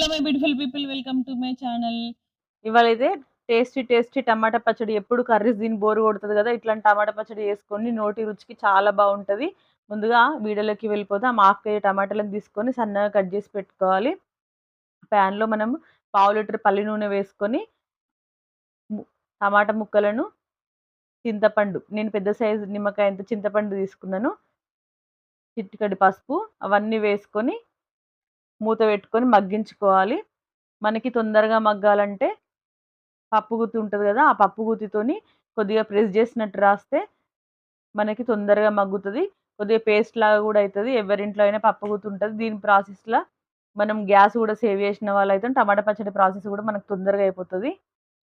Hello my beautiful people, welcome to my channel. ఇవాళైతే tasty tomato పచ్చడి. ఎప్పుడు curries దీని బోరు కొడుతుంది కదా, ఇట్లాంటి టమాటా పచ్చడి చేసుకొని నోటి రుచికి చాలా బాగుంటుంది. ముందుగా వీడియోలోకి వెళ్ళిపోతాం. హాఫ్ కేజీ టమాటాలను తీసుకొని సన్నగా కట్ చేసి పెట్టుకోవాలి. ప్యాన్లో మనం పావు లీటర్ పల్లి నూనె వేసుకొని టమాటా ముక్కలను, చింతపండు, నేను పెద్ద సైజు నిమ్మకాయ అంత చింతపండు తీసుకున్నాను, చిటికెడు పసుపు, అవన్నీ వేసుకొని మూత పెట్టుకొని మగ్గించుకోవాలి. మనకి తొందరగా మగ్గాలంటే పప్పు గుత్తి ఉంటుంది కదా, ఆ పప్పు గుత్తితోని కొద్దిగా ప్రెస్ చేసినట్టు రాస్తే మనకి తొందరగా మగ్గుతుంది. కొద్దిగా పేస్ట్ లాగా కూడా అవుతుంది. ఎవరింట్లో అయినా పప్పు గుత్తి ఉంటుంది. దీని ప్రాసెస్లో మనం గ్యాస్ కూడా సేవ్ చేసిన వాళ్ళైతే టమాటా పచ్చడి ప్రాసెస్ కూడా మనకు తొందరగా అయిపోతుంది.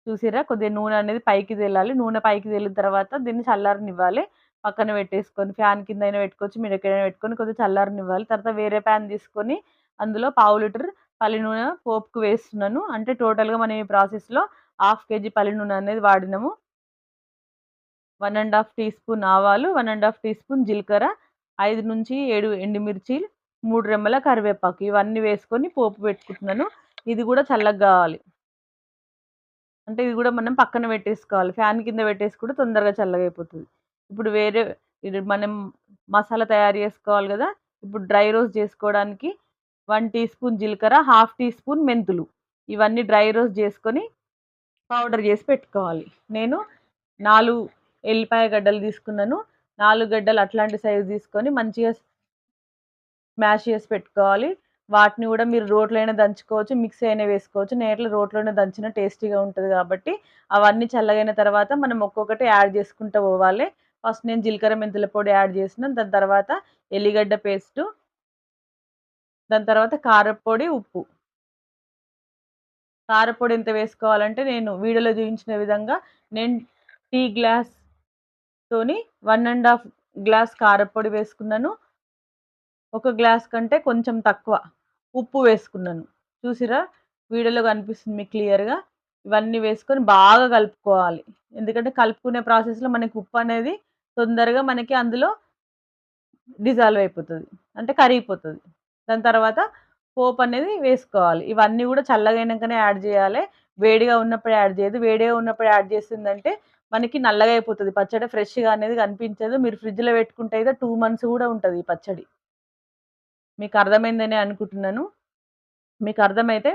చూసిరా, కొద్దిగా నూనె అనేది పైకి తేలాలి. నూనె పైకి తేలిన తర్వాత దీన్ని చల్లారనివ్వాలి. పక్కన పెట్టేసుకొని ఫ్యాన్ కింద అయినా పెట్టుకోవచ్చు, మీరు ఎక్కడైనా పెట్టుకొని కొద్దిగా చల్లారనివ్వాలి. తర్వాత వేరే ప్యాన్ తీసుకొని అందులో పావు లీటర్ పల్లి నూనె పోపుకు వేస్తున్నాను. అంటే టోటల్గా మనం ఈ ప్రాసెస్లో హాఫ్ కేజీ పల్లి నూనె అనేది వాడినాము. 1½ టీ స్పూన్ ఆవాలు, 1½ టీ స్పూన్ జీలకర్ర, 5 నుంచి 7 ఎండుమిర్చి, 3 రెమ్మల కరివేపాకు, ఇవన్నీ వేసుకొని పోపు పెట్టుకుంటున్నాను. ఇది కూడా చల్లగా కావాలి. అంటే ఇది కూడా మనం పక్కన పెట్టేసుకోవాలి. ఫ్యాన్ కింద పెట్టేసి కూడా తొందరగా చల్లగా అయిపోతుంది. ఇప్పుడు ఇది మనం మసాలా తయారు చేసుకోవాలి కదా. ఇప్పుడు డ్రై రోస్ట్ చేసుకోవడానికి 1 టీ స్పూన్ జీలకర్ర, హాఫ్ టీ స్పూన్ మెంతులు, ఇవన్నీ డ్రై రోస్ట్ చేసుకొని పౌడర్ చేసి పెట్టుకోవాలి. నేను 4 ఎల్లిపాయ గడ్డలు తీసుకున్నాను. 4 గడ్డలు అట్లాంటి సైజు తీసుకొని మంచిగా స్మాష్ చేసి పెట్టుకోవాలి. వాటిని కూడా మీరు రోట్లోనే దంచుకోవచ్చు, మిక్సీ అయినా వేసుకోవచ్చు. నేను ఇట్లా రోట్లోనే దంచిన టేస్టీగా ఉంటుంది కాబట్టి అవన్నీ చల్లగైన తర్వాత మనం ఒక్కొక్కటి యాడ్ చేసుకుంటూ పోవాలి. ఫస్ట్ నేను జీలకర్ర మెంతుల పొడి యాడ్ చేసిన, దాని తర్వాత ఎల్లిగడ్డ పేస్టు, దాని తర్వాత కారపొడి, ఉప్పు. కారపొడి ఎంత వేసుకోవాలంటే నేను వీడియోలో చూపించిన విధంగా నేను టీ గ్లాస్తోని 1½ గ్లాస్ కారపొడి వేసుకున్నాను. 1 గ్లాస్ కంటే కొంచెం తక్కువ ఉప్పు వేసుకున్నాను. చూసిరా, వీడియోలో కనిపిస్తుంది మీకు క్లియర్గా. ఇవన్నీ వేసుకొని బాగా కలుపుకోవాలి. ఎందుకంటే కలుపుకునే ప్రాసెస్లో మనకి ఉప్పు అనేది తొందరగా మనకి అందులో డిజాల్వ్ అయిపోతుంది, అంటే కరిగిపోతుంది. దాని తర్వాత పోపు అనేది వేసుకోవాలి. ఇవన్నీ కూడా చల్లగైనాకనే యాడ్ చేయాలి. వేడిగా ఉన్నప్పుడు యాడ్ చేయదు. వేడిగా ఉన్నప్పుడు యాడ్ చేసిందంటే మనకి నల్లగా అయిపోతుంది పచ్చడి, ఫ్రెష్గా అనేది కనిపించదు. మీరు ఫ్రిడ్జ్లో పెట్టుకుంటే అయితే 2 మంత్స్ కూడా ఉంటుంది ఈ పచ్చడి. మీకు అర్థమైందని అనుకుంటున్నాను. మీకు అర్థమైతే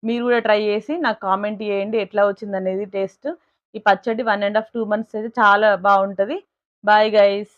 మీరు కూడా ట్రై చేసి నాకు కామెంట్ చేయండి ఎట్లా వచ్చిందనేది టేస్ట్. ఈ పచ్చడి 1½ 2 మంత్స్ అయితే చాలా బాగుంటుంది. Bye guys.